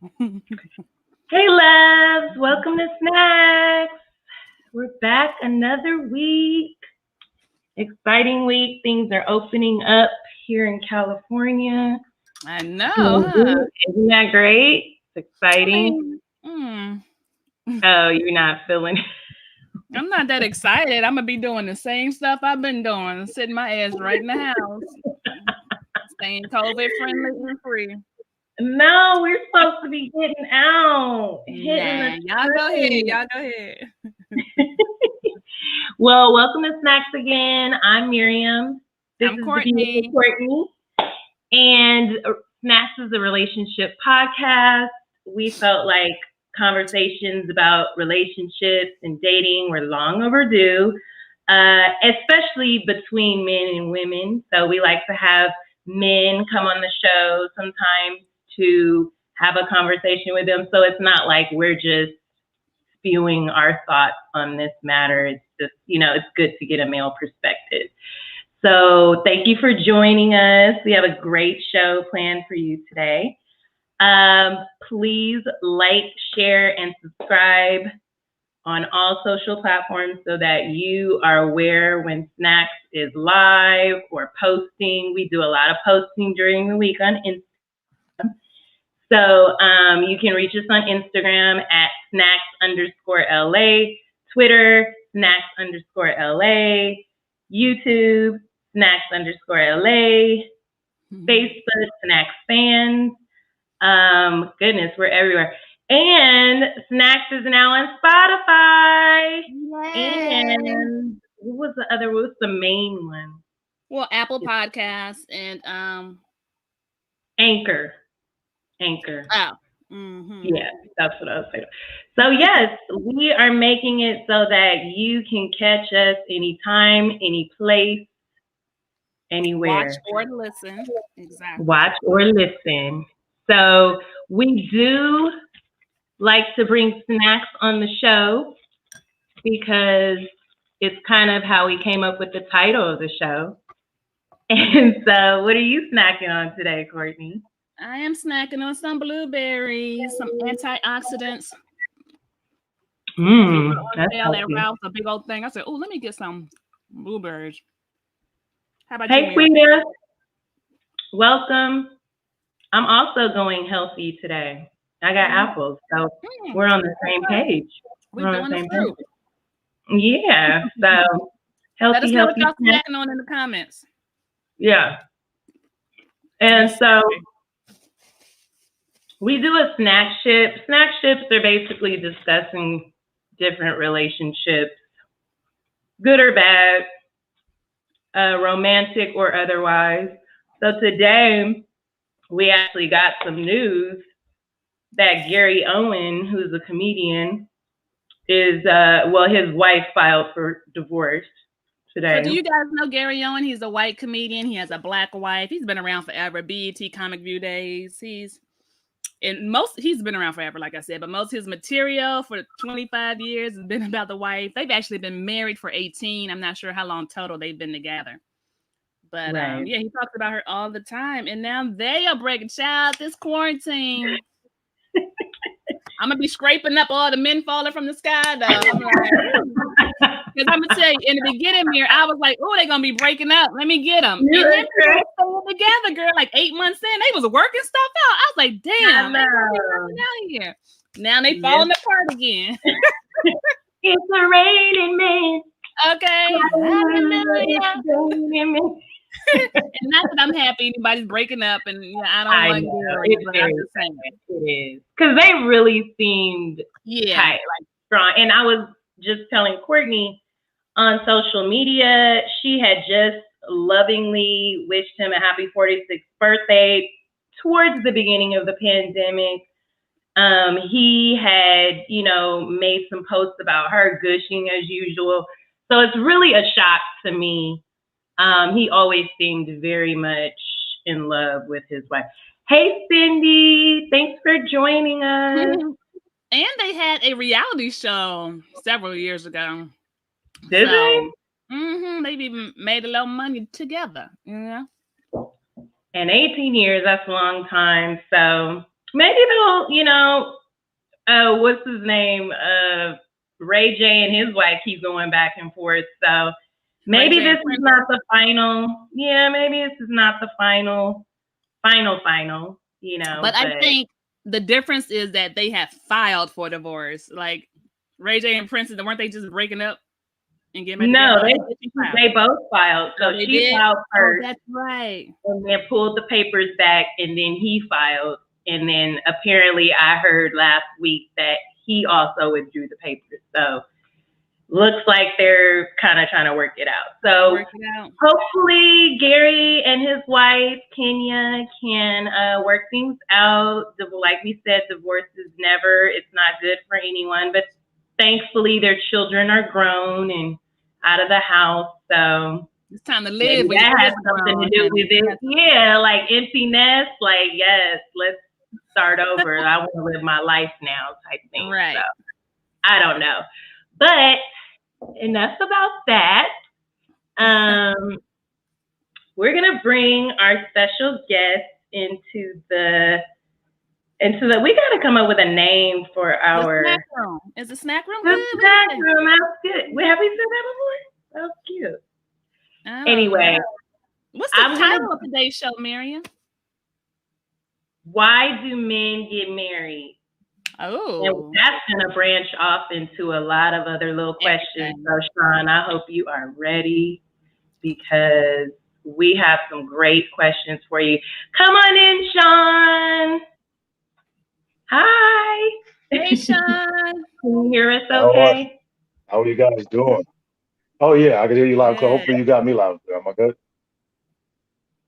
Hey, loves, welcome to SNAX. We're back another week. Exciting week. Things are opening up here in California. I know, Doing huh? good. Isn't that great? It's I exciting. mean, mm, Oh, you're not feeling it. I'm not that excited. I'm gonna be doing the same stuff I've been doing, sitting my ass right in the house, staying COVID friendly and free. No, we're supposed to be getting out, hitting the Nah, y'all go ahead. street. Y'all go ahead. Well, welcome to SNAX again. I'm Miriam. This I'm is the beautiful Courtney. Courtney. And SNAX is a relationship podcast. We felt like conversations about relationships and dating were long overdue, especially between men and women. So we like to have men come on the show sometimes to have a conversation with them. So it's not like we're just spewing our thoughts on this matter. It's just, it's good to get a male perspective. So thank you for joining us. We have a great show planned for you today. Please like, share, and subscribe on all social platforms so that you are aware when SNAX is live or posting. We do a lot of posting during the week on Instagram. So you can reach us on Instagram at snacks_LA, Twitter, snacks_LA, YouTube, snacks_LA, Facebook, snacks fans. Goodness, we're everywhere. And Snacks is now on Spotify. Yay. And what was the main one? Well, Apple Podcasts and Anchor. oh. Mm-hmm. Yeah, that's what I was saying. So yes, we are making it so that you can catch us anytime, any place, anywhere. Watch or listen. Exactly. Watch or listen. So we do like to bring snacks on the show because it's kind of how we came up with the title of the show. And so what are you snacking on today, Courtney? I am snacking on some blueberries, some antioxidants. They were on That's sale at healthy. Ralph's, a big old thing. I said, "Oh, let me get some blueberries." How about you, Hey, Mary? Quita, welcome. I'm also going healthy today. I got apples, so we're on the same page. We're We're on doing the the same fruit. page. Yeah, so Let us healthy, know what healthy y'all snack. snacking on in the comments. Yeah. And so we do a snack ship. Snack ships are basically discussing different relationships, good or bad, romantic or otherwise. So today we actually got some news that Gary Owen, who's a comedian, is his wife filed for divorce So, do today. you guys know Gary Owen? He's a white comedian. He has a black wife. He's been around forever. BET Comic View days. He's been around forever, like I said, but most of his material for 25 years has been about the wife. They've actually been married for 18. I'm not sure how long total they've been together. But Right. yeah, he talks about her all the time. And now they are breaking child this quarantine. I'm gonna be scraping up all the men falling from the sky though. I'm like, because I'm gonna tell you, in the beginning here, I was like, oh, they're gonna be breaking up. Let me get them. And then they were staying together, girl, like 8 months in. They was working stuff out. I was like, damn, they gonna be working out here. Now they falling apart again. It's a raining man. Okay. Hallelujah. Hallelujah. And not that I'm happy anybody's breaking up, and I don't want to. It is because they really seemed tight, like strong. And I was just telling Courtney on social media, she had just lovingly wished him a happy 46th birthday towards the beginning of the pandemic. He had, made some posts about her gushing as usual. So it's really a shock to me. He always seemed very much in love with his wife. Hey, Cindy, thanks for joining us. And they had a reality show several years ago. Did they? They've even made a little money together. And 18 years, that's a long time. So maybe they'll, what's his name? Ray J and his wife keep going back and forth. So maybe this is not the final. Yeah, maybe this is not the final. But I think the difference is that they have filed for divorce. Like Ray J and Prince, weren't they just breaking up and getting back together? No, they both filed. So she filed first. Oh, that's right. And then pulled the papers back, and then he filed. And then apparently I heard last week that he also withdrew the papers. So looks like they're kind of trying to work it out. So hopefully Gary and his wife, Kenya, can work things out. Like we said, divorce is it's not good for anyone. But thankfully their children are grown and out of the house. So it's time to live. That has something to do with it. Yeah, like empty nest. Like, yes, let's start over. I want to live my life now type thing. Right. So, I don't know. But enough about that. We're going to bring our special guest into the we got to come up with a name for our snack room. Is the snack room good? The snack room, that's good. Have we said that before? That was cute. Anyway, what's the title of today's show, Miriam? Why do men get married? Oh, and that's going to branch off into a lot of other little questions. So, Sean, I hope you are ready because we have some great questions for you. Come on in, Sean. Hi. Hey, Sean. Can you hear us okay? How are you guys doing? Oh, yeah, I can hear you loud. Hopefully you got me loud. Am I good?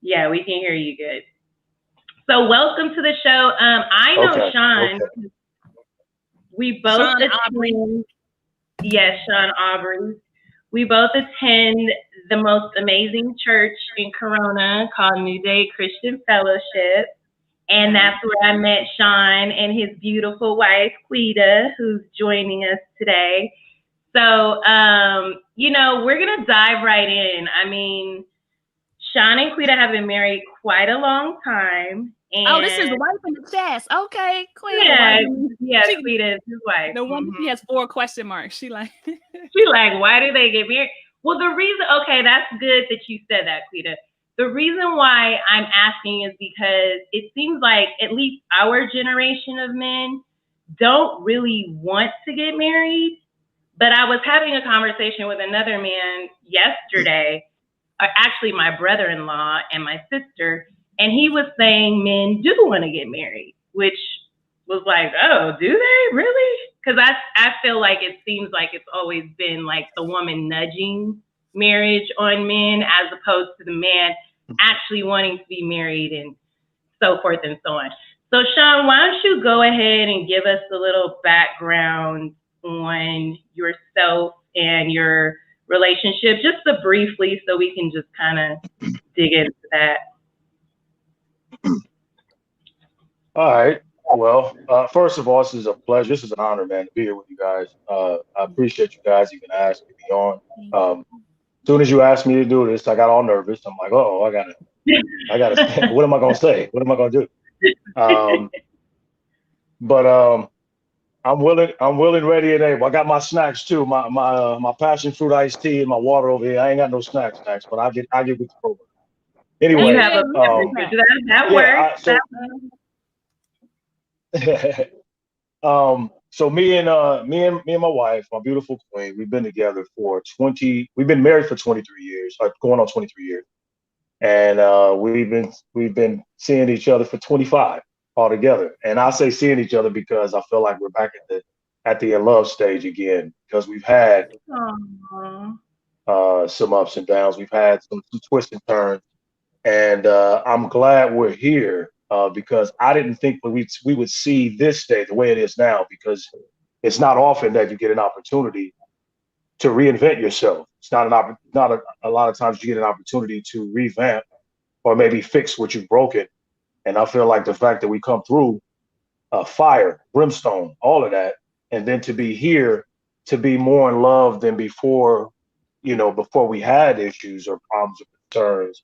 Yeah, we can hear you good. So welcome to the show. I know Sean. Okay. We both attend. Yes, Sean Aubrey. We both attend the most amazing church in Corona called New Day Christian Fellowship. And that's where I met Sean and his beautiful wife, Quita, who's joining us today. So, we're going to dive right in. I mean, Sean and Quita have been married quite a long time. And this is the wife in the chest. Okay, Quita. Yeah, Quita is his wife. No wonder she has 4 question marks. She like, why do they get married? Well, the reason, that's good that you said that, Quita. The reason why I'm asking is because it seems like at least our generation of men don't really want to get married. But I was having a conversation with another man yesterday, actually my brother-in-law and my sister, and he was saying men do want to get married, which was like, oh, do they really? Because I feel like it seems like it's always been like the woman nudging marriage on men as opposed to the man actually wanting to be married and so forth and so on. So Sean, why don't you go ahead and give us a little background on yourself and your relationship, just briefly, so we can just kind of dig into that. All right. Well, first of all, this is a pleasure. This is an honor, man, to be here with you guys. I appreciate you guys even asking me on. As soon as you asked me to do this, I got all nervous. I'm like, oh, I gotta. What am I gonna say? What am I gonna do? But I'm willing, ready, and able. I got my snacks too. My passion fruit iced tea and my water over here. I ain't got no snacks, but I get with the program. Anyway, you have that works. So me and my wife, my beautiful queen, we've been together we've been married for 23 years, going on 23 years. And we've been seeing each other for 25 altogether. And I say seeing each other because I feel like we're back at the in love stage again, because we've had some ups and downs. We've had some twists and turns. And I'm glad we're here. Because I didn't think we would see this day the way it is now, because it's not often that you get an opportunity to reinvent yourself. It's not a lot of times you get an opportunity to revamp or maybe fix what you've broken. And I feel like the fact that we come through fire, brimstone, all of that, and then to be here, to be more in love than before, before we had issues or problems or concerns,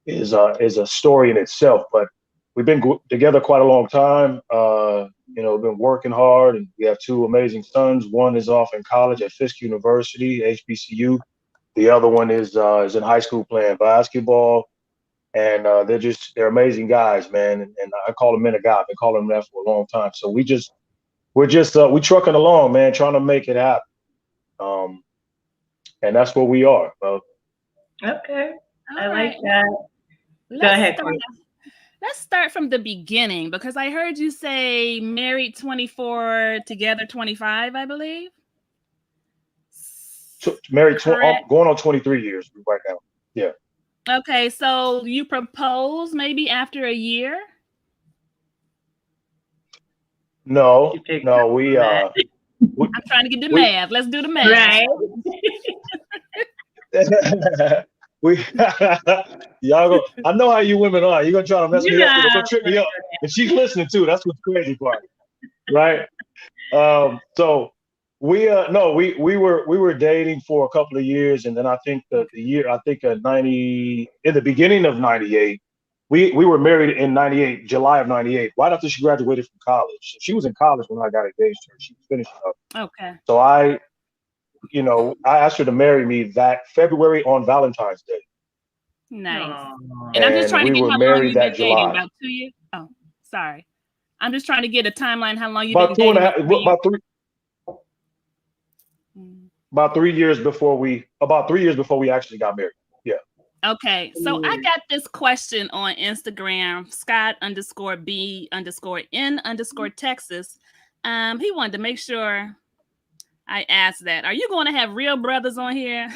is a story in itself. But we've been together quite a long time. Been working hard, and we have two amazing sons. One is off in college at Fisk University, HBCU. The other one is in high school playing basketball, and they're amazing guys, man. And I call them men of God. I've been calling them that for a long time. So we're trucking along, man, trying to make it happen. And that's where we are. Okay, I All like right. that. Go ahead, Corey. Let's start from the beginning, because I heard you say married 24, together 25, I believe. Married going on 23 years right now. Yeah. Okay, so you propose maybe after a year? No, we I'm trying to get the math. Let's do the math. Right. Y'all go. I know how you women are. You're gonna try to mess me up. You're gonna trip me up. And she's listening too. That's what's crazy part, right? So we were dating for a couple of years, and then I think in the beginning of '98, we were married in '98, July of '98, right after she graduated from college. She was in college when I got engaged to her. She was finishing up. Okay. So I asked her to marry me that February on Valentine's Day. Nice. And I'm just trying to get how long you've been dating. About 2 years? Oh, sorry. I'm just trying to get a timeline. How long you've been dating? About 3 years before we actually got married. Yeah. Okay. So I got this question on Instagram, Scott_B_N_Texas. He wanted to make sure I asked that. Are you going to have real brothers on here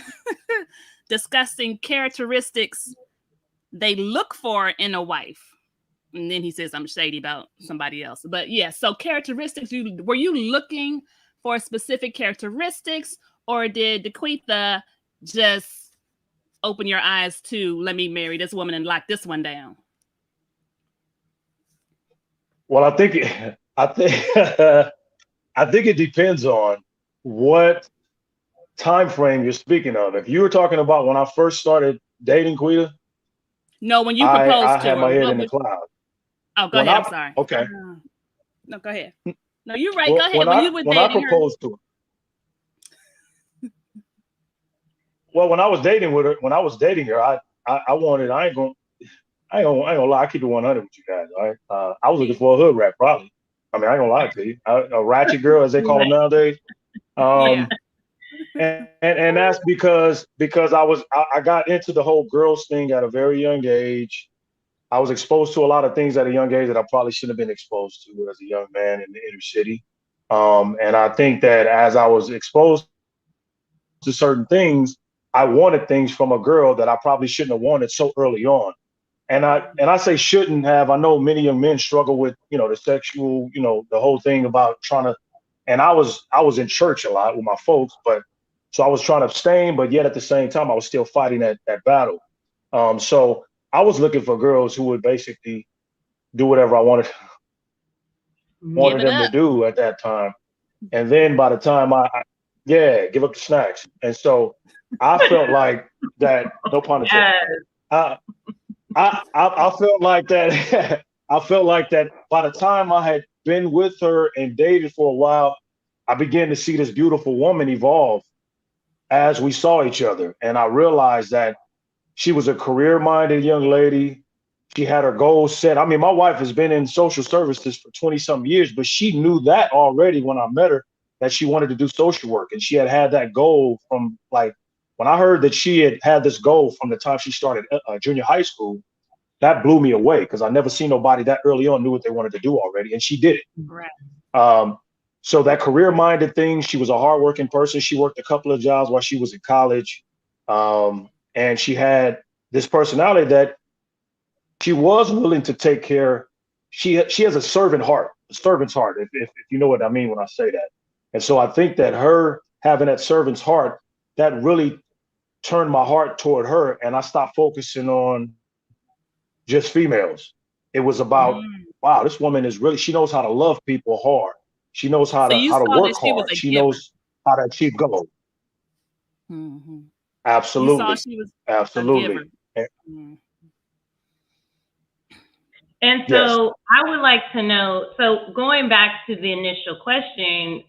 discussing characteristics they look for in a wife? And then he says I'm shady about somebody else. But yeah, so characteristics, were you looking for specific characteristics, or did DeQuitha just open your eyes to, let me marry this woman and lock this one down? Well, I think it depends on what time frame you're speaking of. If you were talking about when I first started dating Quita, no, when you proposed I had my head in the clouds. Oh, go ahead. I'm sorry. Okay. No, go ahead. No, you're right. Go ahead. When I proposed to her. Well, when I was dating her, I ain't gonna lie, I keep it 100 with you guys. All right, I was looking for a hood rat, probably. I mean, I ain't gonna lie to you, a ratchet girl, as they call them nowadays. And that's because I got into the whole girls thing at a very young age. I was exposed to a lot of things at a young age that I probably shouldn't have been exposed to as a young man in the inner city. And I think that as I was exposed to certain things, I wanted things from a girl that I probably shouldn't have wanted so early on. And I say shouldn't have. I know many young men struggle with, the sexual, the whole thing about trying to. And I was in church a lot with my folks, so I was trying to abstain, but yet at the same time I was still fighting that battle. So I was looking for girls who would basically do whatever I wanted them to do at that time. And then by the time give up the snacks. And so I felt like that, no pun intended. I felt like that. I felt like that by the time I had been with her and dated for a while, I began to see this beautiful woman evolve as we saw each other. And I realized that she was a career-minded young lady. She had her goals set. I mean, my wife has been in social services for 20-some years, but she knew that already when I met her, that she wanted to do social work. And she had that goal from, like, when I heard that she had this goal from the time she started junior high school, that blew me away, because I never seen nobody that early on knew what they wanted to do already, and she did it. Right. So that career-minded thing, she was a hardworking person. She worked a couple of jobs while she was in college, and she had this personality that she was willing to take care. She has a servant's heart, if you know what I mean when I say that. And so I think that her having that servant's heart, that really turned my heart toward her, and I stopped focusing on just females. It was about, wow, this woman is really, she knows how to love people hard. She knows how to work hard. She knows how to achieve goals. Mm-hmm. Absolutely. You saw she was absolutely. And Yes. so I would like to know, so going back to the initial question,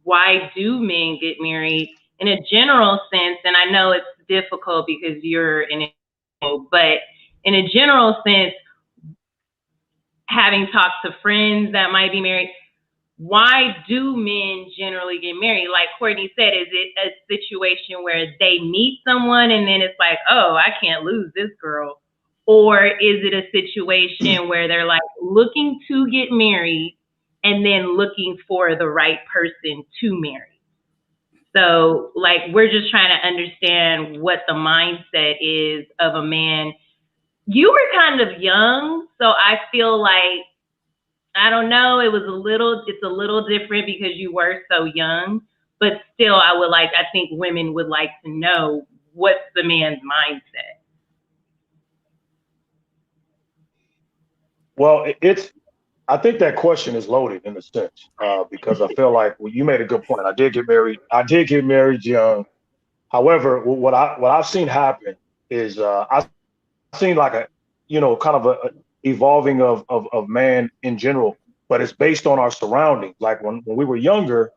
why do men get married in a general sense? And I know it's difficult because you're in it, but in a general sense, having talked to friends that might be married, why do men generally get married? Like Courtney said, is it a situation where they meet someone and then it's like, oh, I can't lose this girl? Or is it a situation where they're like looking to get married and then looking for the right person to marry? So, like, we're just trying to understand what the mindset is of a man. You were kind of young, so I feel like, I don't know, it's a little different because you were so young, but still, I think women would like to know what's the man's mindset. Well, I think that question is loaded in a sense, because I feel like, well, you made a good point. I did get married. I did get married young. However, what I've seen happen is, I've seen like a, kind of a evolving of man in general, but it's based on our surroundings. Like when we were younger,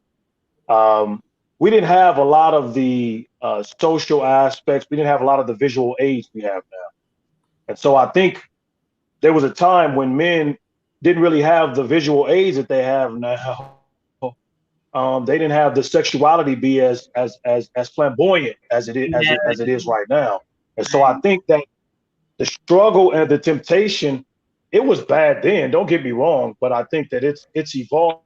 um, we didn't have a lot of the social aspects. We didn't have a lot of the visual aids we have now. And so I think there was a time when men didn't really have the visual aids that they have now. They didn't have the sexuality be as flamboyant Yeah, as it is right now. And so I think that the struggle and the temptation, it was bad then. Don't get me wrong, but I think that it's evolved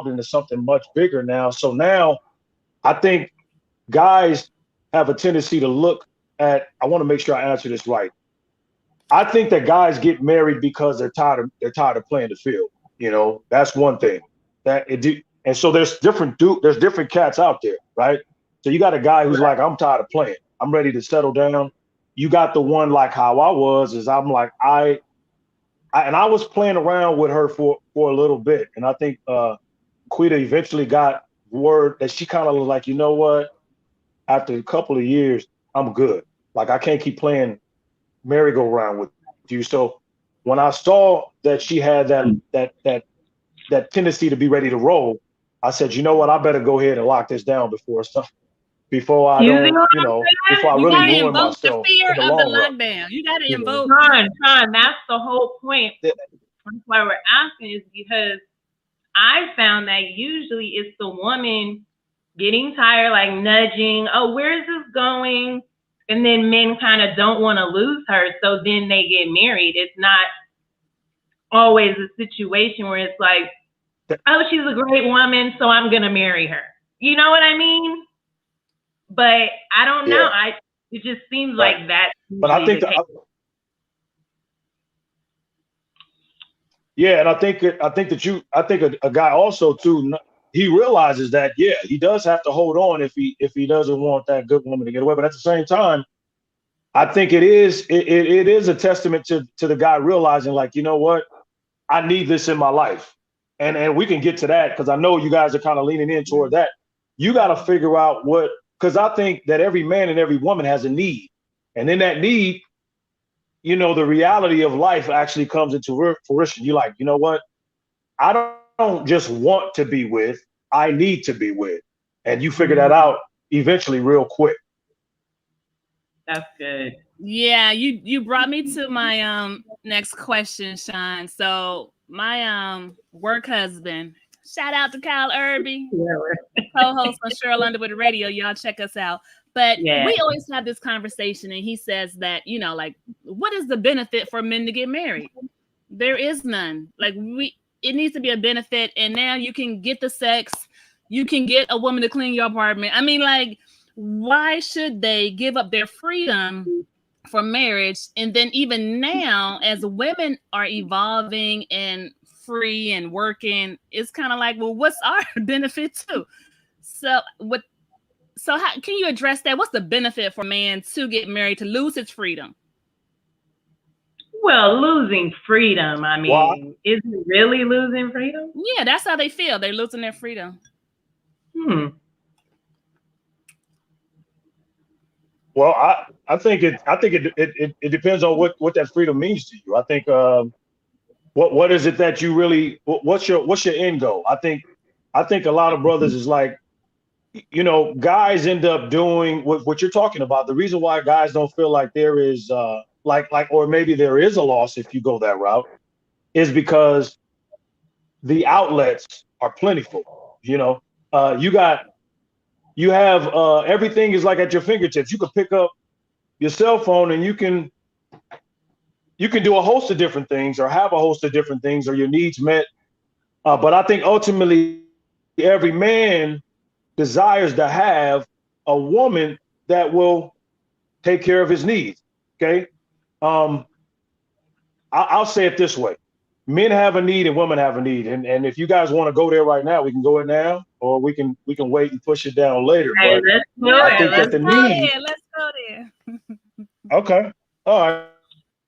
into something much bigger now. So now I think guys have a tendency to look at. I want to make sure I answer this right. I think that guys get married because they're tired of playing the field. That's one thing. And so there's different cats out there, right? So you got a guy who's like, I'm tired of playing. I'm ready to settle down. You got the one like how I was, is I'm like, and I was playing around with her for a little bit. And I think Quita eventually got word that she kind of was like, you know what? After a couple of years, I'm good. Like I can't keep playing merry-go-round with you. So when I saw that she had that tendency to be ready to roll, I said, you know what? I better go ahead and lock this down before I you see don't, what I'm before I You really gotta ruin invoke the myself fear in the of the long run. lockdown. You gotta You know, invoke. saying? That's the whole point. That's why we're asking, is because I found that usually it's the woman getting tired, like nudging, oh, where's this going? And then men kind of don't want to lose her, so then they get married. It's not always a situation where it's like, oh, she's a great woman, so I'm gonna marry her. You know what I mean? But I don't know. yeah, It just seems right. like that's But I usually think the case. Yeah, and I think a guy also too, he realizes that, yeah, he does have to hold on if he doesn't want that good woman to get away. But at the same time, I think it is a testament to the guy realizing, like, you know what, I need this in my life. And we can get to that because I know you guys are kind of leaning in toward that. You got to figure out because I think that every man and every woman has a need. And in that need, the reality of life actually comes into fruition. You're like, you know what? I don't just want to be with, I need to be with. And you figure that out eventually real quick. That's good. Yeah, you brought me to my next question, Sean. So my work husband, shout out to Kyle Irby, co-host on Cheryl Underwood Radio. Y'all check us out. But Yeah. we always have this conversation, and he says that, like, what is the benefit for men to get married? There is none. Like, it needs to be a benefit, and now you can get the sex, you can get a woman to clean your apartment. I mean, like, why should they give up their freedom for marriage? And then even now, as women are evolving and free and working, it's kind of like, well, what's our benefit too? So how can you address that? What's the benefit for a man to get married, to lose his freedom? Well, losing freedom, I Well, mean, is it really losing freedom? Yeah, that's how they feel. They're losing their freedom. Hmm. Well, I think it depends on what that freedom means to you. I think what is it that you really what's your end goal? I think a lot of brothers is like, you know, guys end up doing what you're talking about. The reason why guys don't feel like there is or maybe there is a loss if you go that route is because the outlets are plentiful. You know, you have everything is like at your fingertips. You can pick up your cell phone and you can do a host of different things or have a host of different things or your needs met. But I think ultimately every man desires to have a woman that will take care of his needs. Okay. I'll say it this way. Men have a need and women have a need. And if you guys want to go there right now, we can go it now, or we can wait and push it down later. Hey, But I think that the need. Let's go there. Okay. All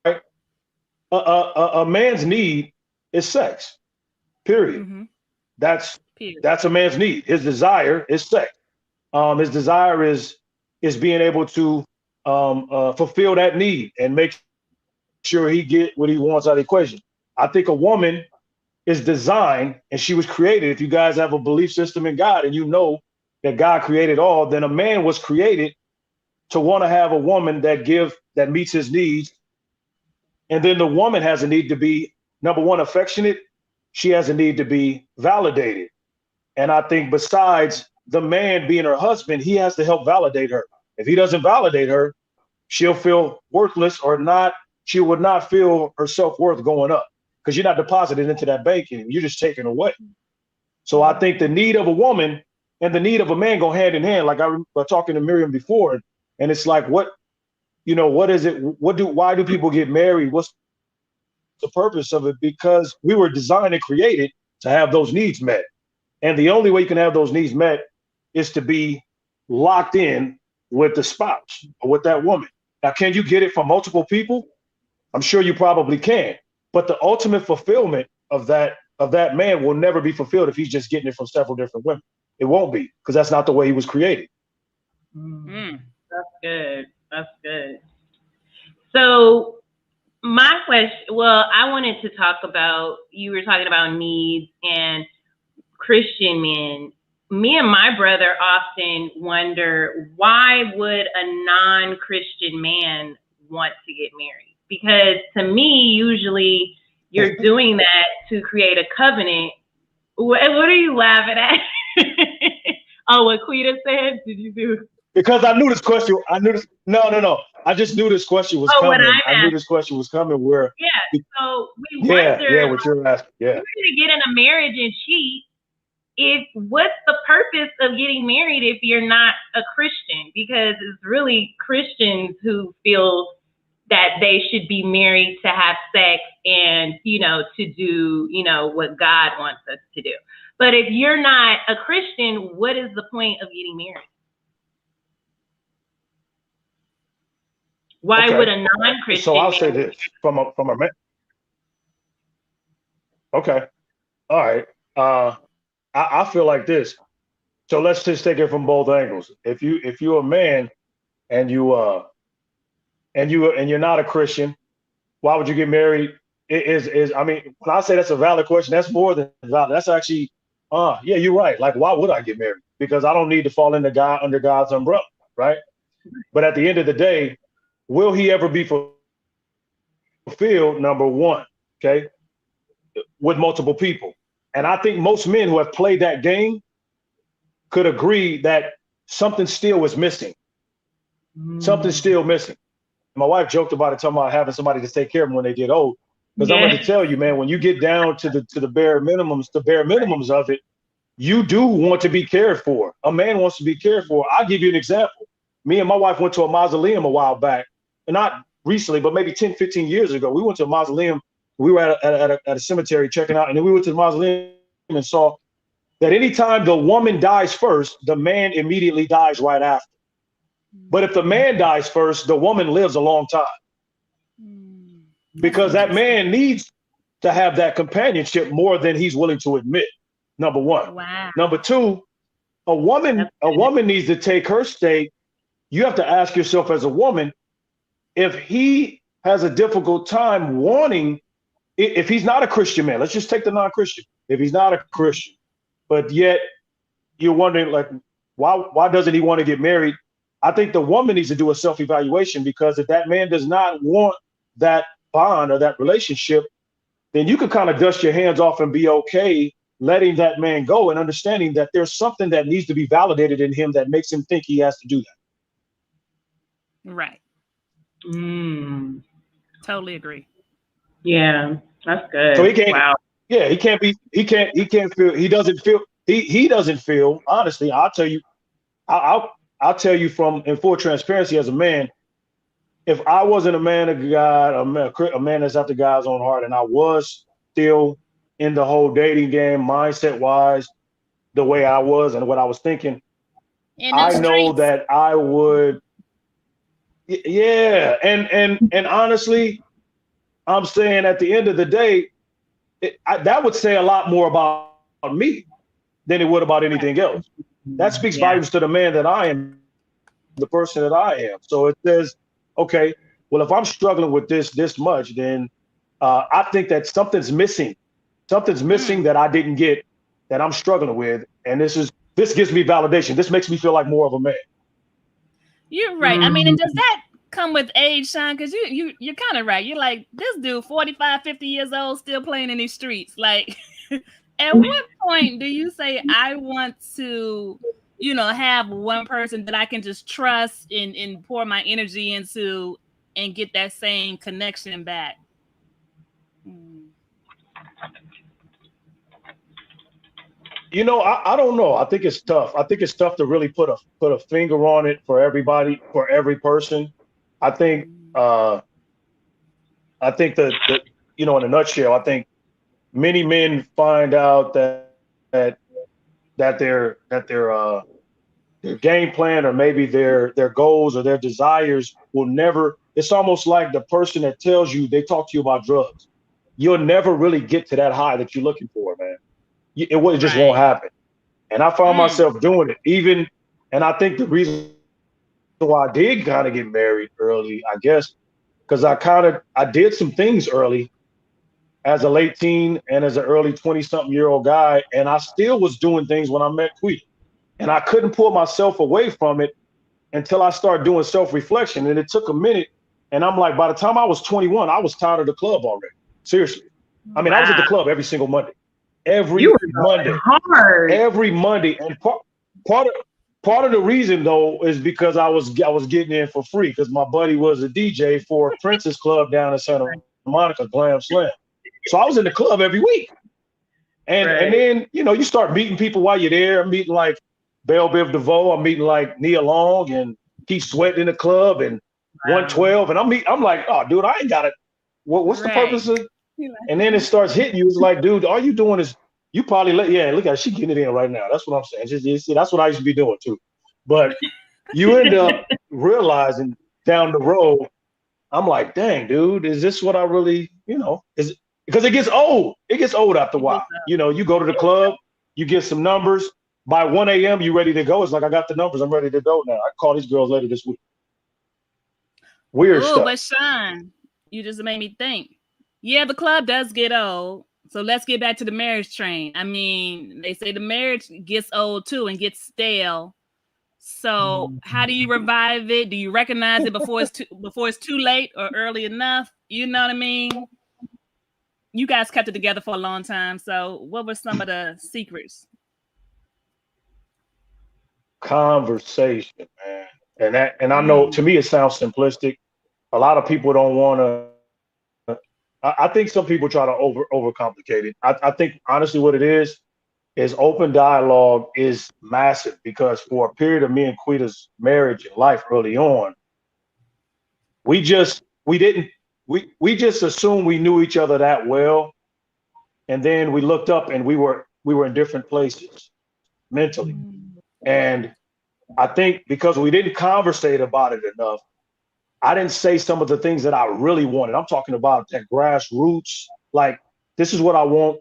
right. A man's need is sex. Period. Mm-hmm. That's a man's need. His desire is sex. His desire is being able to fulfill that need and make sure he get what he wants out of the equation. I think a woman is designed and she was created. If you guys have a belief system in God and you know that God created all, then a man was created to want to have a woman that meets his needs. And then the woman has a need to be, number one, affectionate. She has a need to be validated. And I think besides the man being her husband, he has to help validate her. If he doesn't validate her, she'll feel worthless or not. She would not feel her self-worth going up because you're not deposited into that bank and you're just taken away. So I think the need of a woman and the need of a man go hand in hand. Like I was talking to Miriam before, and it's like, what is it? Why do people get married? What's the purpose of it? Because we were designed and created to have those needs met. And the only way you can have those needs met is to be locked in with the spouse or with that woman. Now, can you get it from multiple people? I'm sure you probably can. But the ultimate fulfillment of that man will never be fulfilled if he's just getting it from several different women. It won't be, because that's not the way he was created. That's good. That's good. So my question, I wanted to talk about, you were talking about needs and Christian men. Me and my brother often wonder, why would a non-Christian man want to get married? Because to me, usually you're doing that to create a covenant. What are you laughing at? Oh, what Quita said? Did you do? Because I knew this question. No. I just knew this question was coming. I knew this question was coming. Where? Yeah. So we wonder. Yeah, what you're asking. Yeah. You're going to get in a marriage and cheat. What's the purpose of getting married if you're not a Christian? Because it's really Christians who feel that they should be married to have sex and, to do, what God wants us to do. But if you're not a Christian, what is the point of getting married? Why would a non-Christian? So I'll say this from a man. Okay. All right. I feel like this. So let's just take it from both angles. If you're a man and you're not a Christian, why would you get married? I mean, when I say that's a valid question, that's more than valid. That's actually, yeah, you're right. Like, why would I get married? Because I don't need to fall under God's umbrella, right? But at the end of the day, will he ever be fulfilled? Number one, okay, with multiple people. And I think most men who have played that game could agree that something still is missing. Something's still missing. My wife joked about it, talking about having somebody to take care of them when they get old. Because I'm going to tell you, man, when you get down to the bare minimums of it, you do want to be cared for. A man wants to be cared for. I'll give you an example. Me and my wife went to a mausoleum a while back, and not recently, but maybe 10, 15 years ago. We went to a mausoleum. We were at a cemetery checking out, and then we went to the mausoleum and saw that anytime the woman dies first, the man immediately dies right after. But if the man dies first, the woman lives a long time. Because that man needs to have that companionship more than he's willing to admit. Number one. Wow. Number two, a woman needs to take her stake you have to ask yourself as a woman, if he has a difficult time wanting, if he's not a Christian man, let's just take the non-Christian. If he's not a Christian, but yet you're wondering, like, why doesn't he want to get married? I think the woman needs to do a self-evaluation, because if that man does not want that bond or that relationship, then you can kind of dust your hands off and be okay letting that man go, and understanding that there's something that needs to be validated in him that makes him think he has to do that. Right. Totally agree. Yeah, that's good. So he can't. Wow. Yeah, he can't feel. He doesn't feel. Honestly, I'll tell you. I'll tell you from in full transparency as a man. If I wasn't a man of God, a man that's after God's own heart, and I was still in the whole dating game, mindset wise, the way I was and what I was thinking, I know that I would. Yeah, and honestly, I'm saying at the end of the day, that would say a lot more about me than it would about anything else. That speaks volumes to the man that I am, the person that I am. So it says, okay, well, if I'm struggling with this much, then I think that something's missing. Something's missing that I didn't get, that I'm struggling with. And this gives me validation. This makes me feel like more of a man. You're right. I mean, and does that come with age, Sean? Because you're kind of right. You're like, this dude, 45, 50 years old, still playing in these streets. Like, at what point do you say, I want to, have one person that I can just trust and pour my energy into and get that same connection back? I don't know. I think it's tough. I think it's tough to really put a finger on it for everybody, for every person. I think that in a nutshell, I think many men find out that their game plan, or maybe their goals or their desires will never. It's almost like the person that tells you, they talk to you about drugs. You'll never really get to that high that you're looking for, man. It just won't happen. And I found myself doing it and I think the reason why I did kind of get married early, I guess, because I did some things early as a late teen and as an early 20-something-year-old guy, and I still was doing things when I met Quita. And I couldn't pull myself away from it until I started doing self-reflection. And it took a minute. And I'm like, by the time I was 21, I was tired of the club already. Seriously. I mean, I was at the club every single Monday. Every Monday. And part of the reason, though, is because I was getting in for free, because my buddy was a DJ for Prince's Club down in Santa Monica, Glam Slam. So I was in the club every week. And then, you start meeting people while you're there. I'm meeting like Belle Biv DeVoe. I'm meeting like Nia Long and Keith Sweat in the club and 112. And I'm like, oh, dude, I ain't got it. What's the purpose of? And then it starts hitting you. It's like, dude, all you doing is you probably look at her, she getting it in right now. That's what I'm saying. Just that's what I used to be doing too. But you end up realizing down the road, I'm like, dang, dude, is this what I really, is because it gets old. It gets old after a while. You go to the club, you get some numbers. By 1 a.m., you ready to go. It's like, I got the numbers. I'm ready to go now. I call these girls later this week. Weird stuff. But Sean, you just made me think. Yeah, the club does get old. So let's get back to the marriage train. I mean, they say the marriage gets old too and gets stale. So how do you revive it? Do you recognize it before it's too late or early enough? You know what I mean? You guys kept it together for a long time. So what were some of the secrets? Conversation, man. And I know, to me, it sounds simplistic. A lot of people don't want to. I think some people try to overcomplicate it. I think honestly what it is open dialogue is massive, because for a period of me and Quita's marriage and life early on, we just assumed we knew each other that well. And then we looked up and we were in different places mentally. And I think because we didn't conversate about it enough, I didn't say some of the things that I really wanted. I'm talking about that grassroots, like, this is what I want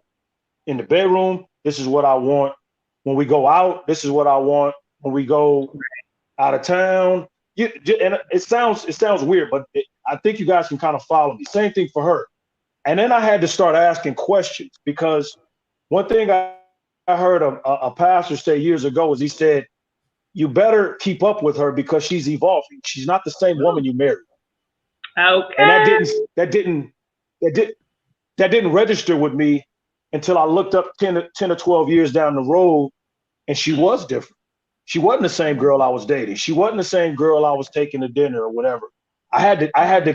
in the bedroom. This is what I want when we go out. This is what I want when we go out of town. and it sounds weird, but I think you guys can kind of follow me. Same thing for her. And then I had to start asking questions because one thing I heard a pastor say years ago is he said, you better keep up with her because she's evolving. She's not the same woman you married. Okay. And that didn't register with me until I looked up 10 or 12 years down the road, and she was different. She wasn't the same girl I was dating. She wasn't the same girl I was taking to dinner or whatever. I had to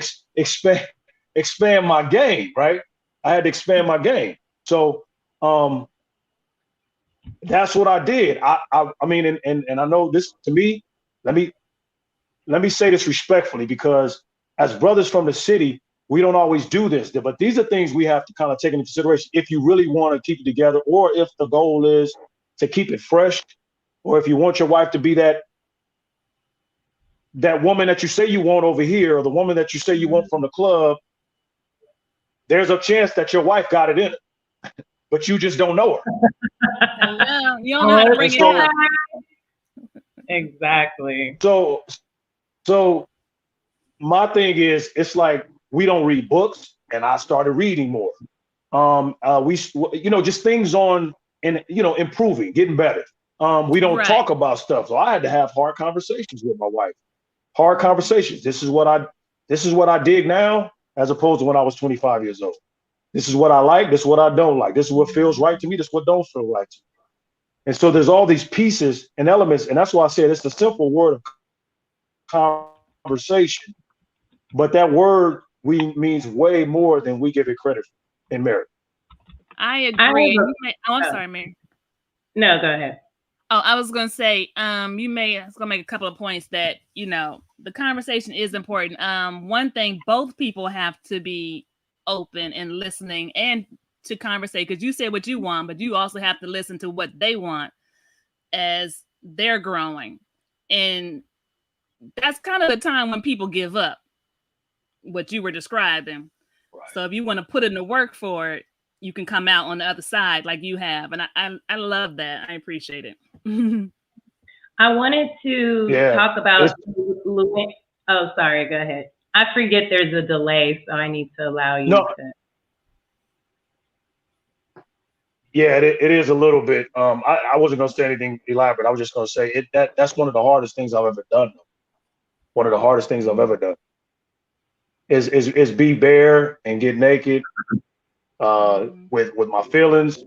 expand my game, right? I had to expand my game. So that's what I did. I mean, and I know this to me, let me say this respectfully, because as brothers from the city, we don't always do this, but these are things we have to kind of take into consideration if you really want to keep it together, or if the goal is to keep it fresh, or if you want your wife to be that woman that you say you want over here, or the woman that you say you want from the club. There's a chance that your wife got it in her, but you just don't know her. Yeah, you don't know how to bring it up. Exactly. So my thing is, it's like we don't read books, and I started reading more. We just things on and improving, getting better. We don't talk about stuff, so I had to have hard conversations with my wife. Hard conversations. This is what I dig now, as opposed to when I was 25 years old. This is what I like. This is what I don't like. This is what feels right to me. This is what don't feel right to me. And so there's all these pieces and elements, and that's why I said it's the simple word of conversation. But that word means way more than we give it credit for in marriage. I agree. I'm sorry, Mary. No, go ahead. Oh, I was going to say, I was going to make a couple of points that, the conversation is important. One thing, both people have to be open and listening and to conversate, because you say what you want, but you also have to listen to what they want as they're growing. And that's kind of the time when people give up, what you were describing. Right. So if you want to put in the work for it, you can come out on the other side like you have. And I love that. I appreciate it. I wanted to talk about Luann. Oh, sorry. Go ahead. I forget there's a delay, so I need to allow you to. Yeah, it is a little bit. I wasn't going to say anything elaborate. I was just going to say that's one of the hardest things I've ever done. One of the hardest things I've ever done is be bare and get naked with my feelings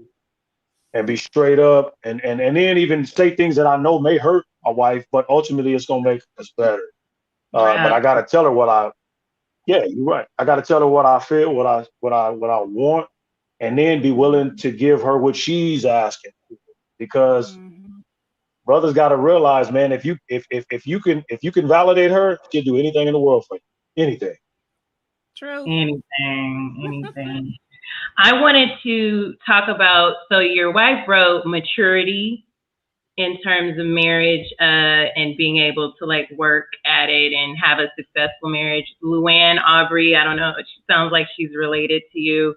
and be straight up and then even say things that I know may hurt my wife, but ultimately it's going to make us better. But I got to tell her you're right. I got to tell her what I feel, what I want, and then be willing to give her what she's asking, because brothers got to realize, man, if you can validate her, she'll do anything in the world for you. Anything. True. Anything. I wanted to talk about, so your wife wrote maturity in terms of marriage and being able to work at it and have a successful marriage. Luann, Aubrey, I don't know, it sounds like she's related to you,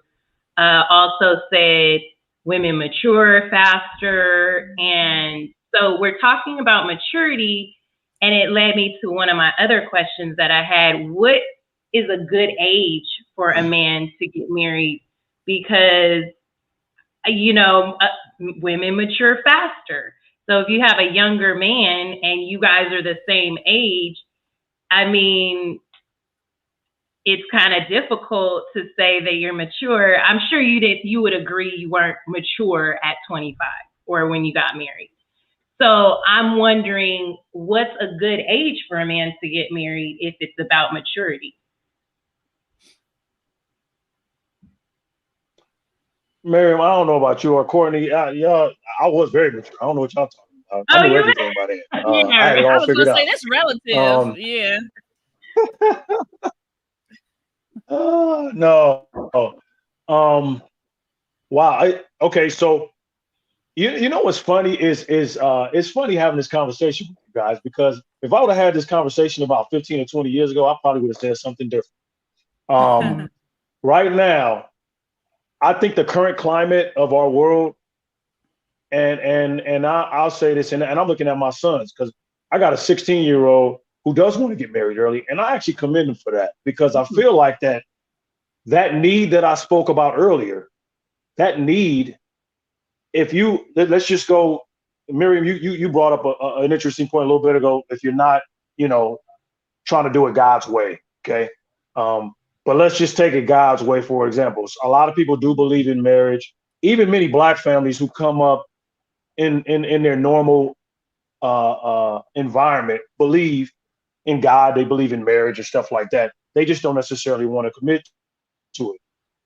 also said women mature faster. And so we're talking about maturity, and it led me to one of my other questions that I had. What is a good age for a man to get married? Because, women mature faster. So if you have a younger man and you guys are the same age, I mean, it's kind of difficult to say that you're mature. I'm sure you would agree you weren't mature at 25 or when you got married. So I'm wondering, what's a good age for a man to get married if it's about maturity? Miriam, I don't know about you or Courtney. I was very mature. I don't know what y'all talking about. I knew everything by then. I had it all figured out. That's relative. Yeah. No. Wow. Okay. So, you know what's funny is it's funny having this conversation with you guys, because if I would have had this conversation about 15 or 20 years ago, I probably would have said something different. Right now, I think the current climate of our world, and I'll say this, and I'm looking at my sons, because I got a 16-year-old who does want to get married early, and I actually commend him for that, because I feel like that need that I spoke about earlier, that need, if you, let's just go, Miriam, you brought up an interesting point a little bit ago. If you're not, trying to do it God's way, okay? But let's just take it God's way, for example. A lot of people do believe in marriage. Even many Black families who come up in their normal environment believe in God. They believe in marriage and stuff like that. They just don't necessarily want to commit to it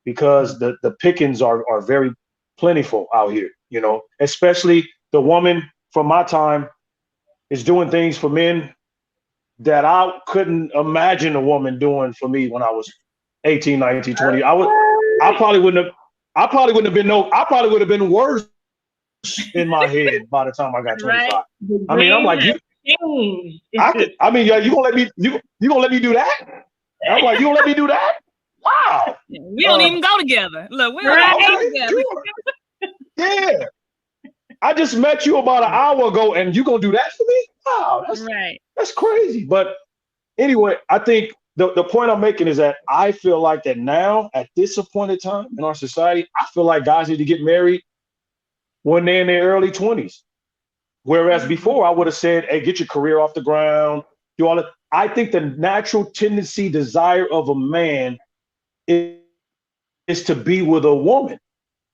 because the pickings are very plentiful out here, especially the woman from my time is doing things for men that I couldn't imagine a woman doing for me when I was 18, 19, 20. I probably would have been worse in my head by the time I got 25. Right. I mean, I'm like, yeah, you gonna let me do that? I'm like, you gonna let me do that? Wow. We don't even go together. Look, we don't go together. Yeah. I just met you about an hour ago and you gonna do that for me? Wow, that's crazy. But anyway, I think the point I'm making is that I feel like that now at this appointed time in our society, I feel like guys need to get married when they're in their early 20s. Whereas before I would have said, hey, get your career off the ground, do all that. I think the natural tendency, desire of a man is to be with a woman,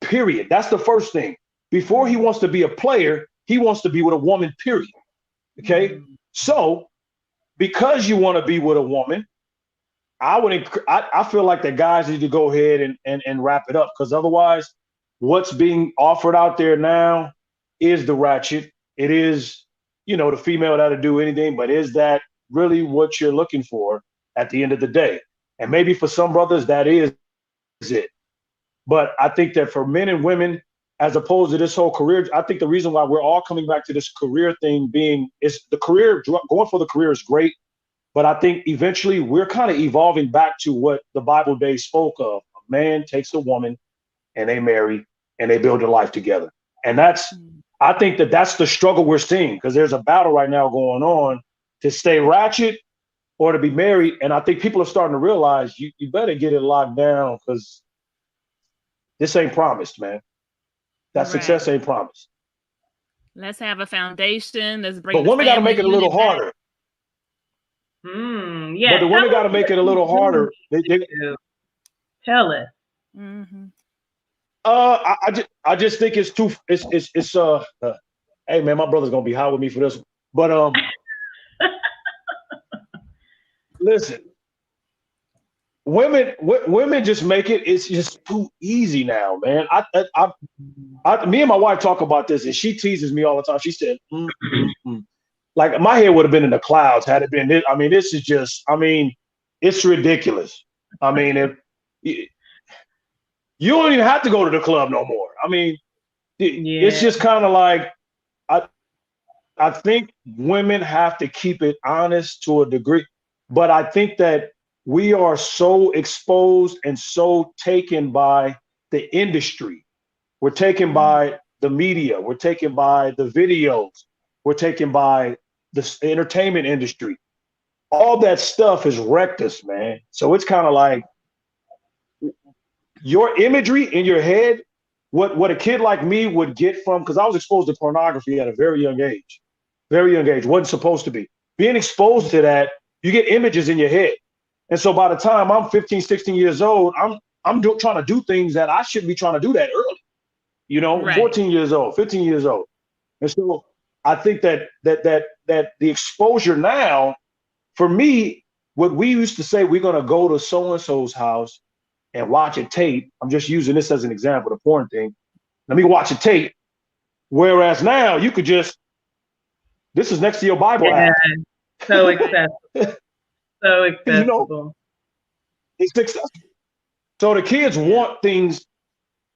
period. That's the first thing. Before he wants to be a player, he wants to be with a woman, period. Okay. So because you want to be with a woman, I feel like the guys need to go ahead and wrap it up, because otherwise what's being offered out there now is the ratchet. It is, the female that'll do anything, but is that really what you're looking for at the end of the day? And maybe for some brothers that is it. But I think that for men and women, as opposed to this whole career, I think the reason why we're all coming back to this career thing is the career, going for the career is great. But I think eventually we're kind of evolving back to what the Bible days spoke of. A man takes a woman and they marry and they build a life together. And I think that's the struggle we're seeing, because there's a battle right now going on to stay ratchet or to be married. And I think people are starting to realize you better get it locked down, because this ain't promised, man. That success ain't promised. Let's have a foundation. Let's bring. But women got to make it a little harder. Yeah. But the women got to make it a little harder. Tell us. Mm-hmm. I just think it's too. It's hey man, my brother's gonna be hot with me for this one. But listen. Women just make it. It's just too easy now, man. Me and my wife talk about this, and she teases me all the time. She said, like my head would have been in the clouds had it been this. I mean, this is just. I mean, it's ridiculous. I mean, if you don't even have to go to the club no more. I mean, it's just kind of like I think women have to keep it honest to a degree, but I think that we are so exposed and so taken by the industry. We're taken by the media. We're taken by the videos. We're taken by the entertainment industry. All that stuff has wrecked us, man. So it's kind of like your imagery in your head, what a kid like me would get from, because I was exposed to pornography at a very young age, wasn't supposed to be. Being exposed to that, you get images in your head. And so by the time I'm 15, 16 years old, I'm trying to do things that I shouldn't be trying to do that early, 14 years old, 15 years old. And so I think that the exposure now, for me, what we used to say, we're going to go to so-and-so's house and watch a tape. I'm just using this as an example, the porn thing. Let me watch a tape. Whereas now you could just, this is next to your Bible app. So accessible. So accessible. It's accessible. So the kids want things,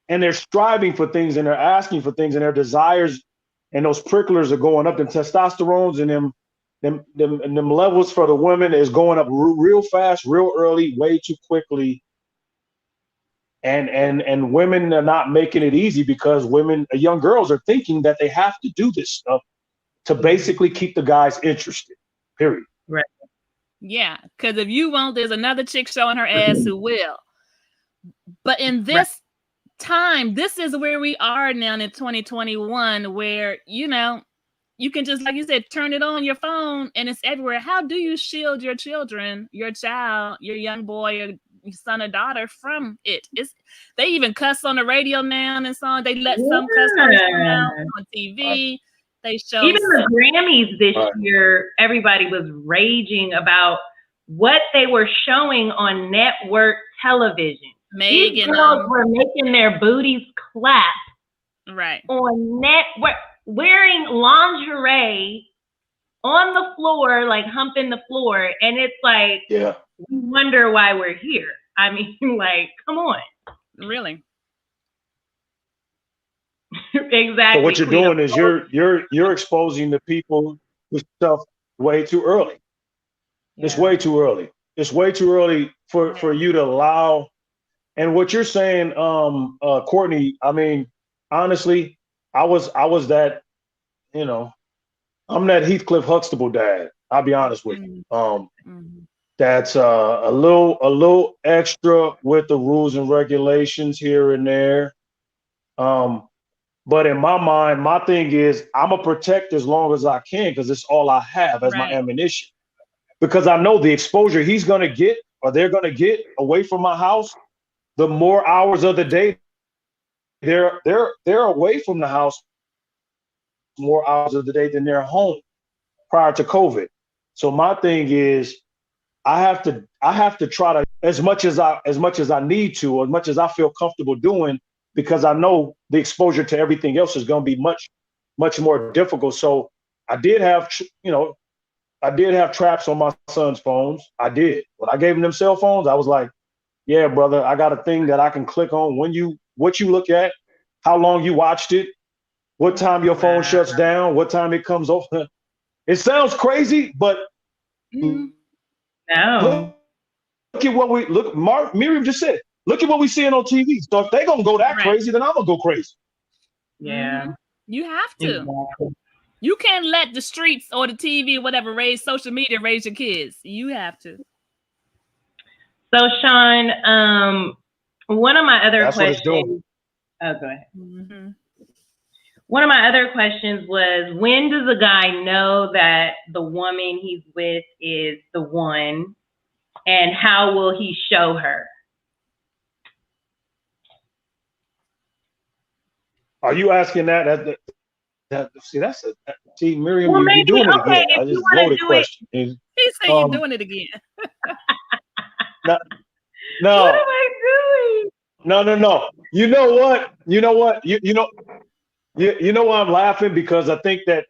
and they're striving for things, and they're asking for things, and their desires and those pricklers are going up. The testosterones and them levels for the women is going up real fast, real early, way too quickly. And women are not making it easy, because young girls are thinking that they have to do this stuff to basically keep the guys interested. Period. Right. Yeah, because if you won't, there's another chick showing her ass who will. But in this time, this is where we are now in 2021, where, you know, you can just, like you said, turn it on your phone and it's everywhere. How do you shield your children, your child, your young boy, or son or daughter from it? They even cuss on the radio now and so on. They let some cuss words come out on TV. They show even the Grammys this year. Everybody was raging about what they were showing on network television. These girls were making their booties clap on network, wearing lingerie on the floor, like humping the floor, and it's like, we wonder why we're here. I mean, like, come on. Really? Exactly. So what you're doing is you're exposing the people to stuff way too early. It's way too early. It's way too early for you to allow. And what you're saying, Courtney, I mean, honestly, I was that, you know, I'm that Heathcliff Huxtable dad. I'll be honest with you. That's a little extra with the rules and regulations here and there. But in my mind, my thing is I'm gonna protect as long as I can because it's all I have as my ammunition. Because I know the exposure he's gonna get or they're gonna get away from my house, the more hours of the day they're away from the house, more hours of the day than they're home prior to COVID. So my thing is I have to try to as much as I need to, or as much as I feel comfortable doing, because I know the exposure to everything else is going to be much more difficult. So I did have traps on my son's phones. I did. When I gave him them cell phones, I was like, yeah, brother, I got a thing that I can click on what you look at, how long you watched it, what time your phone shuts down, what time it comes off. It sounds crazy, but no. Look at what Miriam just said. Look at what we seeing on TV. So if they're gonna go that crazy, then I'm gonna go crazy. Yeah. You have to. Exactly. You can't let the streets or the TV or whatever social media raise your kids. You have to. So Sean, one of my other questions. Oh, go ahead. One of my other questions was, when does a guy know that the woman he's with is the one, and how will he show her? Are you asking that? See, Miriam, well, you're doing it again. I just loaded question. He's saying you're doing it again. No. What am I doing? No. You know what? You know why I'm laughing? Because I think that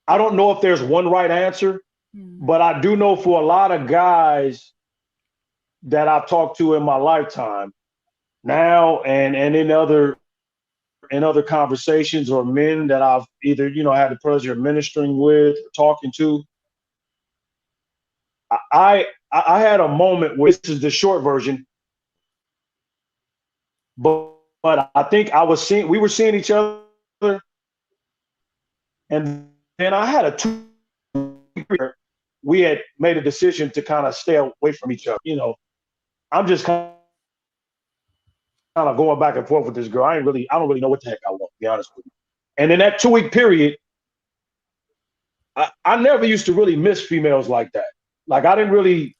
I don't know if there's one right answer, but I do know for a lot of guys that I've talked to in my lifetime now and in other conversations, or men that I've either, had the pleasure of ministering with, talking to. I had a moment where, this is the short version, but I think we were seeing each other, and then I had a 2 year, we had made a decision to kind of stay away from each other. I'm just kind of going back and forth with this girl. I don't really know what the heck I want, to be honest with you. And in that 2 week period, I never used to really miss females like that. Like I did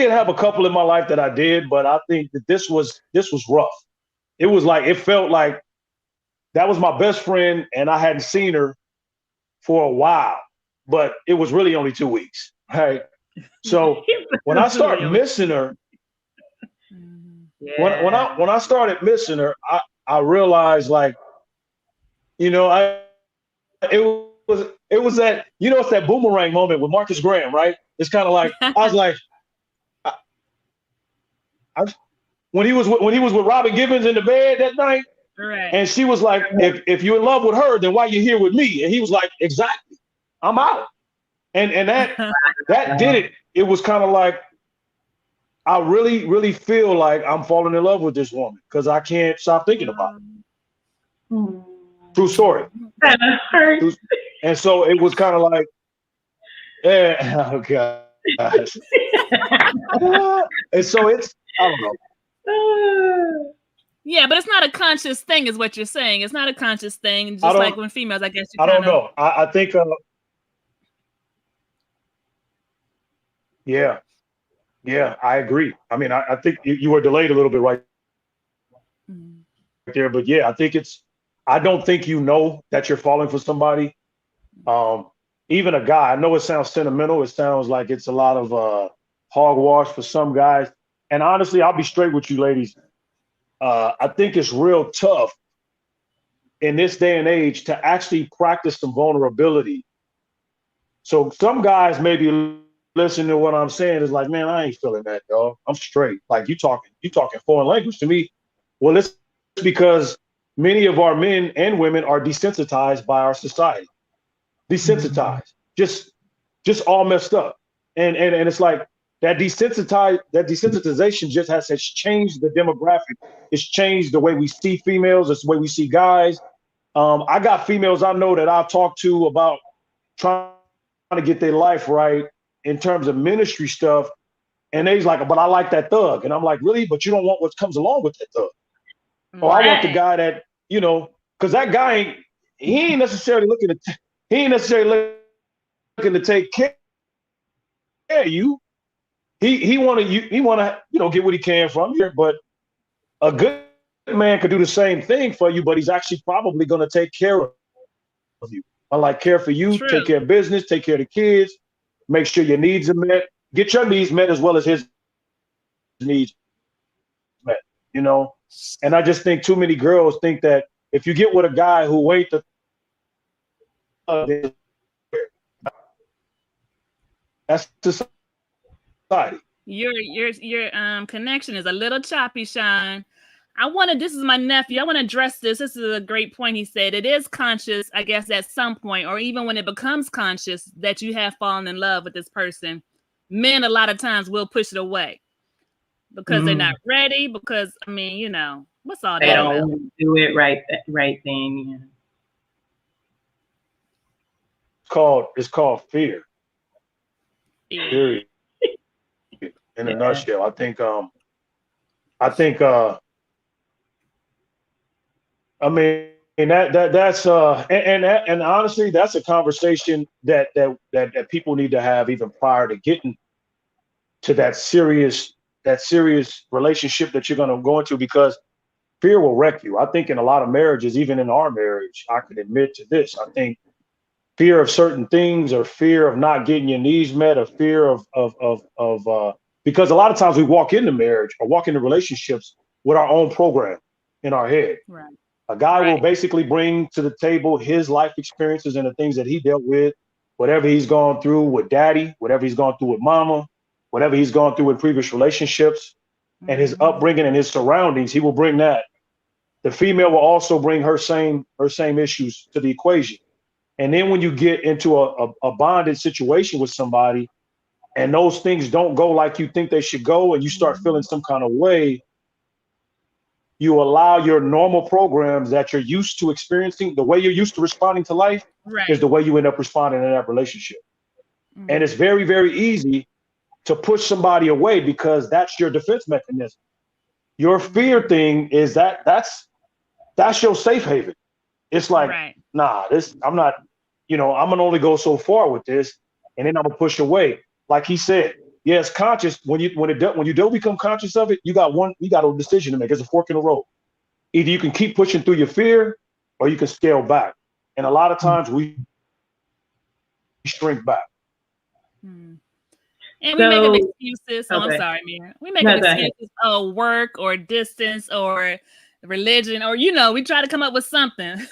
have a couple in my life that I did, but I think that this was rough. It was like, it felt like that was my best friend and I hadn't seen her for a while, but it was really only 2 weeks. Right. So when I started missing her, when I started missing her, I realized, like, it was that, it's that boomerang moment with Marcus Graham, right? It's kind of like, I was like, when he was with Robin Givens in the bed that night, right. And she was like, if you're in love with her, then why you here with me? And he was like, exactly, I'm out. And that did it. It was kind of like, I really, really feel like I'm falling in love with this woman because I can't stop thinking about it. True story. That hurts. And so it was kind of like, yeah, oh God. And so it's, I don't know. Yeah, but it's not a conscious thing, is what you're saying. It's not a conscious thing. Just like when females, I guess you I don't know. I think, yeah, I agree. I mean, I think you were delayed a little bit right there, but yeah, I think I don't think you know that you're falling for somebody. Even a guy, I know it sounds sentimental. It sounds like it's a lot of hogwash for some guys. And honestly, I'll be straight with you ladies. I think it's real tough in this day and age to actually practice some vulnerability. So some guys maybe listen to what I'm saying is like, man, I ain't feeling that, dog. I'm straight. Like you talking foreign language to me. Well, it's because many of our men and women are desensitized by our society. Desensitized, just all messed up. And it's like that desensitization just has changed the demographic. It's changed the way we see females. It's the way we see guys. I got females I know that I've talked to about trying to get their life right in terms of ministry stuff. And they's like, but I like that thug. And I'm like, really? But you don't want what comes along with that thug. Right. Oh, I want the guy that, because that guy he ain't necessarily looking to take care of you. He want to get what he can from you. But a good man could do the same thing for you, but he's actually probably going to take care of you. I like care for you, True. Take care of business, take care of the kids, make sure your needs are met, get your needs met as well as his needs met, And I just think too many girls think that if you get with a guy who ain't that's society. Your connection is a little choppy, Sean. This is my nephew. I want to address this. This is a great point. He said it is conscious, I guess, at some point, or even when it becomes conscious that you have fallen in love with this person. Men, a lot of times, will push it away because they're not ready. Because, what's all that they don't about? Want to do it right thing. Yeah. It's called fear. Period. In a nutshell, I think that's and honestly, that's a conversation that people need to have even prior to getting to that serious relationship that you're going to go into, because fear will wreck you. I think in a lot of marriages, even in our marriage, I can admit to this. I think fear of certain things, or fear of not getting your needs met, or fear of because a lot of times we walk into marriage or walk into relationships with our own program in our head. Right. A guy will basically bring to the table his life experiences and the things that he dealt with, whatever he's gone through with daddy, whatever he's gone through with mama, whatever he's gone through in previous relationships, and his upbringing and his surroundings. He will bring that. The female will also bring her same issues to the equation. And then when you get into a bonded situation with somebody, and those things don't go like you think they should go, and you start feeling some kind of way, you allow your normal programs that you're used to experiencing, the way you're used to responding to life, is the way you end up responding in that relationship. And it's very, very easy to push somebody away because that's your defense mechanism. Your fear thing is that's your safe haven. It's like, nah, I'm not, I'm gonna only go so far with this, and then I'm gonna push away. Like he said, it's conscious. When you don't become conscious of it, you got a decision to make. It's a fork in the road. Either you can keep pushing through your fear, or you can scale back. And a lot of times we shrink back. And we make excuses. I'm sorry, Mira. We make excuses of work or distance or religion, or we try to come up with something.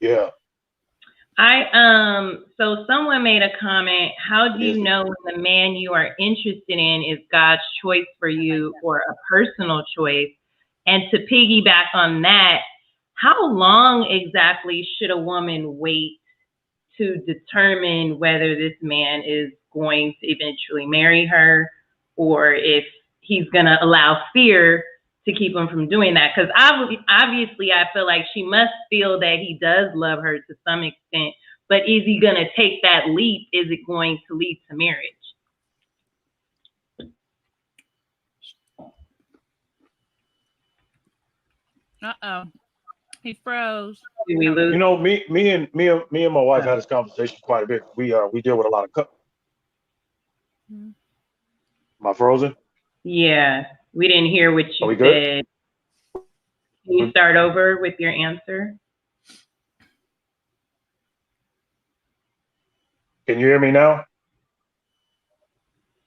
Yeah. So someone made a comment, how do you know when the man you are interested in is God's choice for you or a personal choice? And to piggyback on that, how long exactly should a woman wait to determine whether this man is going to eventually marry her, or if he's going to allow fear to keep him from doing that? Because obviously I feel like she must feel that he does love her to some extent But is he going to take that leap? Is it going to lead to marriage? Uh-oh. He froze. Did we lose? You know, me and my wife had this conversation quite a bit. We deal with a lot of Am I frozen? Yeah, we didn't hear what Are we you good? said. Can you start over with your answer? Can you hear me now?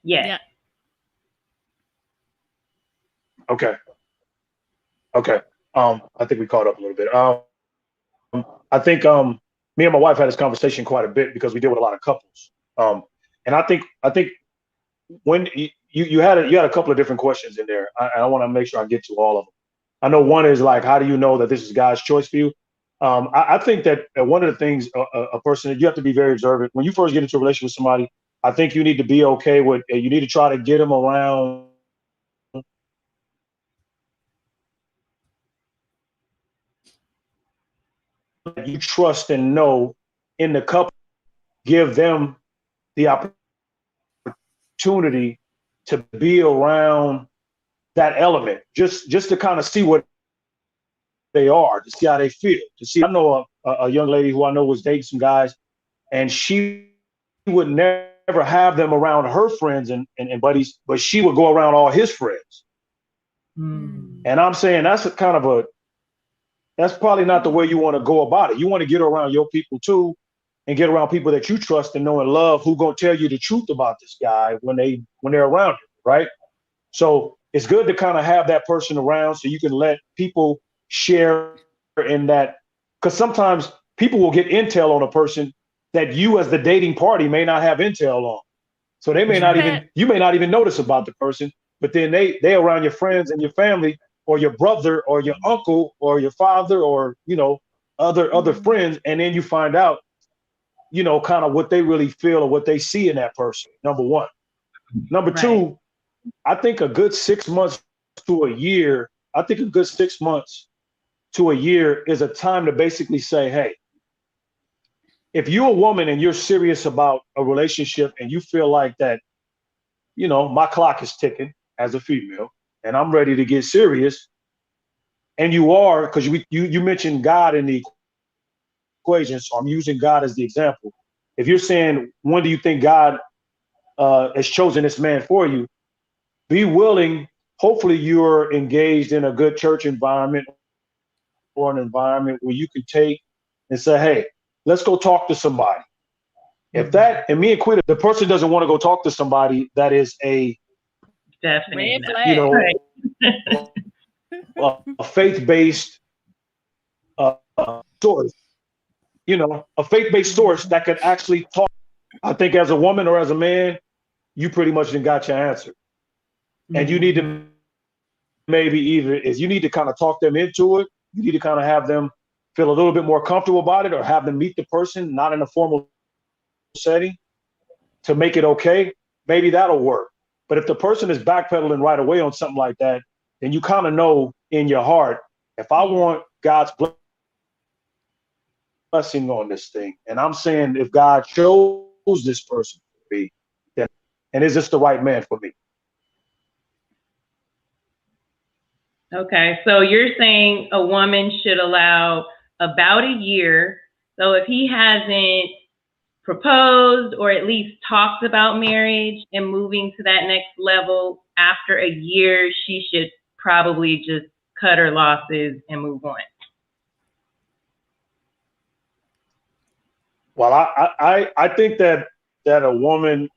Yes. Yeah. Okay. I think we caught up a little bit. I think me and my wife had this conversation quite a bit because we deal with a lot of couples. And I think when you had a couple of different questions in there, I want to make sure I get to all of them. I know one is like, how do you know that this is God's choice for you? I think that one of the things a person, you have to be very observant when you first get into a relationship with somebody. I think you need to be okay with. You need to try to get them around. You trust and know in the couple, give them the opportunity to be around that element, just to kind of see what they are, to see how they feel. To see, I know a young lady who I know was dating some guys, and she would never have them around her friends and buddies, but she would go around all his friends. And I'm saying that's that's probably not the way you want to go about it. You want to get around your people too, and get around people that you trust and know and love, who gonna tell you the truth about this guy when they're around you, right? So it's good to kind of have that person around so you can let people share in that, because sometimes people will get intel on a person that you as the dating party may not have intel on. So they may not even, you may not even notice about the person, but then they around your friends and your family or your brother or your uncle or your father or, other friends. And then you find out, kind of what they really feel or what they see in that person. Number one. Number two, I think a good 6 months to a year, is a time to basically say, hey, if you're a woman and you're serious about a relationship and you feel like that, my clock is ticking as a female and I'm ready to get serious, and you are, because you mentioned God in the equation, so I'm using God as the example. If you're saying, when do you think God has chosen this man for you? Be willing. Hopefully you're engaged in a good church environment or an environment where you can take and say, hey, let's go talk to somebody. If that, and me and Quita, the person doesn't want to go talk to somebody that is a definitely, a faith-based source, a faith-based source that could actually talk. I think as a woman or as a man, you pretty much done got your answer. And you need to you need to kind of talk them into it. You need to kind of have them feel a little bit more comfortable about it, or have them meet the person, not in a formal setting, to make it okay. Maybe that'll work. But if the person is backpedaling right away on something like that, then you kind of know in your heart, if I want God's blessing on this thing, and I'm saying if God chose this person for me, then, and is this the right man for me? Okay, so you're saying a woman should allow about a year. So if he hasn't proposed or at least talked about marriage and moving to that next level after a year, she should probably just cut her losses and move on. Well, I think that a woman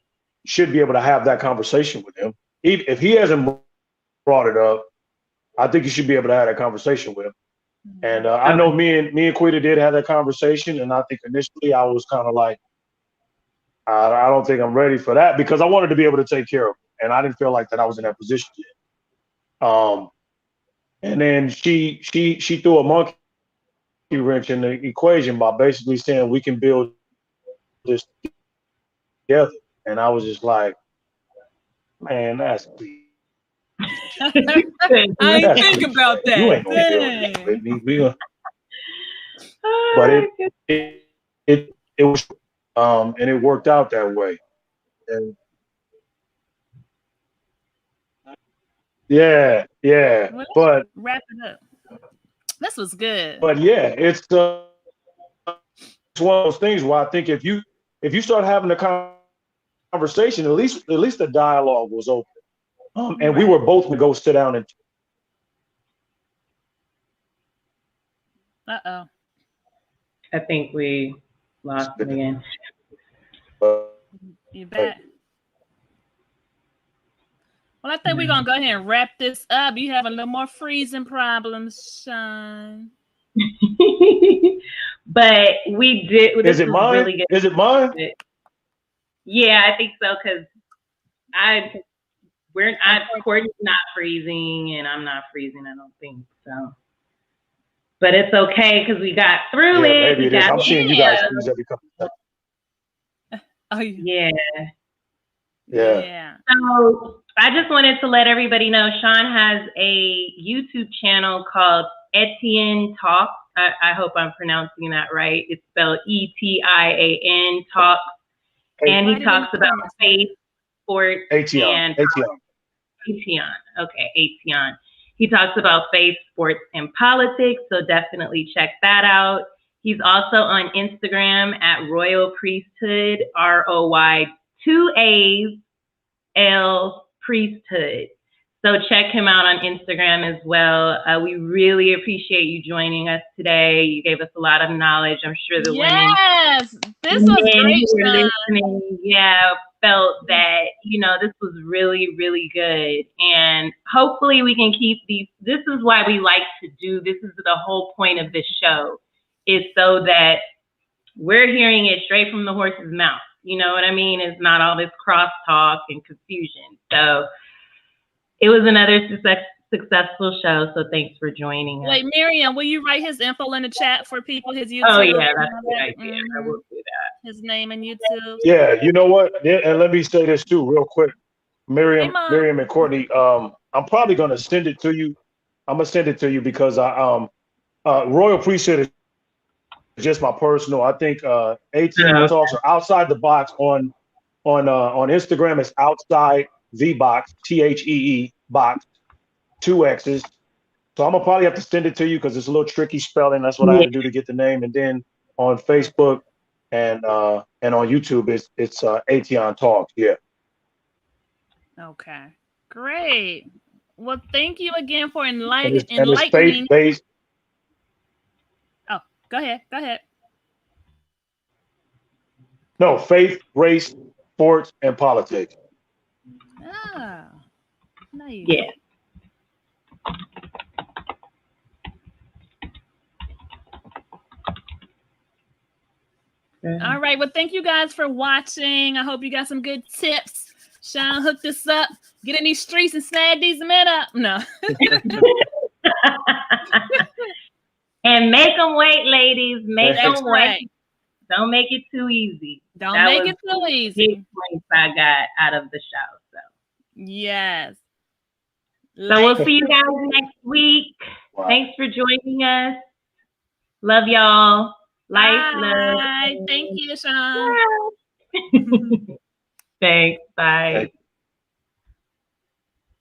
should be able to have that conversation with him. If he hasn't brought it up, I think you should be able to have that conversation with him. And I know me and Quita did have that conversation, and I think initially I was kind of like, I don't think I'm ready for that, because I wanted to be able to take care of him, and I didn't feel like that I was in that position yet. And then she threw a monkey wrench in the equation by basically saying we can build this together, and I was just like, man, that's I didn't think about that. You ain't gonna build it with me. But it was, and it worked out that way. And yeah, Well, but wrap it up. This was good. but yeah, it's one of those things where I think if you start having a conversation, at least the dialogue was open, and we Right. were both going to go sit down and. Uh-oh. I think we lost him again. You bet. Well, I think we're gonna go ahead and wrap this up. You have a little more freezing problems, Sean. But we did. Is it mine? Really good. Is it mine? Yeah, I think so. Cause Courtney's not freezing, and I'm not freezing. I don't think so. But it's okay because we got through it. Maybe it is. I'm seeing you guys freeze every couple of seconds. Oh yeah. Yeah. So I just wanted to let everybody know Sean has a YouTube channel called Etienne Talks. I hope I'm pronouncing that right. It's spelled ETIAN Talks. And he talks about faith, sports, and Etienne. Okay, Etienne. He talks about faith, sports, and politics. So definitely check that out. He's also on Instagram at Royal Priesthood, ROY 2 A's L Priesthood. So check him out on Instagram as well. We really appreciate you joining us today. You gave us a lot of knowledge. I'm sure the this was great. Who were listening, felt that, this was really, really good. And hopefully we can keep these. This is why we like to do. This is the whole point of this show, is so that we're hearing it straight from the horse's mouth. You know what I mean? It's not all this crosstalk and confusion. So it was another successful show. So thanks for joining us. Wait, Miriam, will you write his info in the chat for people, his YouTube? Oh, yeah, that's a good idea. I will do that. His name and YouTube. Yeah, you know what? Yeah, and let me say this too, real quick. Miriam and Courtney, I'm probably going to send it to you. I'm going to send it to you because Royal Priesthood is just my personal. I think ATM Talks are outside the box on Instagram. It's outside the box, THEE box, 2 X's. So I'm gonna probably have to send it to you because it's a little tricky spelling. That's what I had to do to get the name. And then on Facebook and on YouTube, it's ATM Talks. Yeah. Okay. Great. Well, thank you again for enlightening. It's faith-based. Oh, go ahead. No, faith, race, sports, and politics. Ah, nice. Yeah. All right. Well, thank you guys for watching. I hope you got some good tips. Sean hooked us up. Get in these streets and snag these men up. No. And make them wait, ladies. Make them wait. Right. Don't make it too easy. Don't make it too easy. Big points I got out of the show. So yes. So we'll see you guys next week. Wow. Thanks for joining us. Love y'all. Life, love. Thank you, Sean. Thanks. Bye.